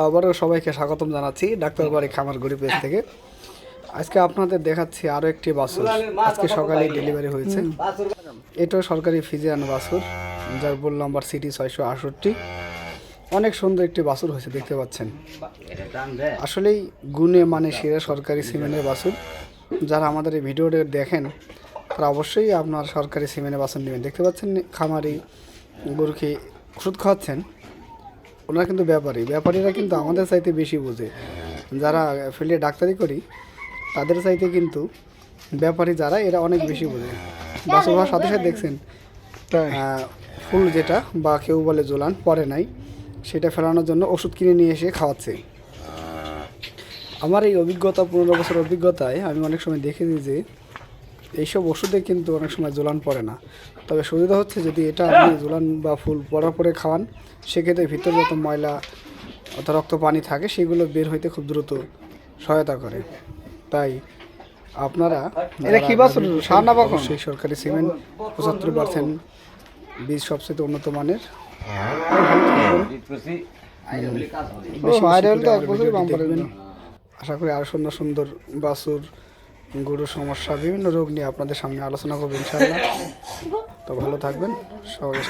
আবারও সবাইকে স্বাগতম জানাচ্ছি ডাক্তার বাড়ি খামার গরু পেজ থেকে। আজকে আপনাদের দেখাচ্ছি আরও একটি বাছুর। আজকে সকালে ডেলিভারি হয়েছে। এটাও সরকারি ফিজিয়ান বাছুর, যার বুল নাম্বার সিটি 668। অনেক সুন্দর একটি বাছুর হয়েছে, দেখতে পাচ্ছেন। আসলেই গুণে মানে সেরা সরকারি সিমেন্টের বাছুর। যারা আমাদের এই ভিডিওটা দেখেন তারা অবশ্যই আপনার সরকারি সিমেন্টের বাছুর নেবেন। দেখতে পাচ্ছেন খামারি গরুকে ওষুধ খাওয়াচ্ছেন। ওনারা কিন্তু ব্যাপারীরা কিন্তু আমাদের চাইতে বেশি বোঝে। যারা ফিল্ডে ডাক্তারি করি তাদের চাইতে কিন্তু ব্যাপারী যারা এরা অনেক বেশি বোঝে। বাছুর হওয়ার সাথে সাথে দেখছেন ফুল যেটা বা কেউ বলে জোলান পরে নাই, সেটা ফেলানোর জন্য ওষুধ কিনে নিয়ে এসে খাওয়াচ্ছে। আমার এই অভিজ্ঞতা 15 বছর অভিজ্ঞতায় আমি অনেক সময় দেখেছি যে এইসব ওষুধে কিন্তু অনেক সময় জোলান পড়ে না। তবে সুবিধা হচ্ছে যদি এটা আপনি জোলান বা ফুল পড়ার পরে খাওয়ান, সেক্ষেত্রে ভিতরে যত ময়লা অথবা রক্ত পানি থাকে সেগুলো বের হইতে খুব দ্রুত সহায়তা করে। তাই আপনারা এটা কি বাছুর? সান্না বাকন? সেই সরকারি সিমেন্ট 75% বীজ সবচেয়ে উন্নত মানের। আশা করি আরও সুন্দর সুন্দর বাছুর গরুর সমস্যা বিভিন্ন রোগ নিয়ে আপনাদের সামনে আলোচনা করবো ইনশাআল্লাহ। তো ভালো থাকবেন সবাই।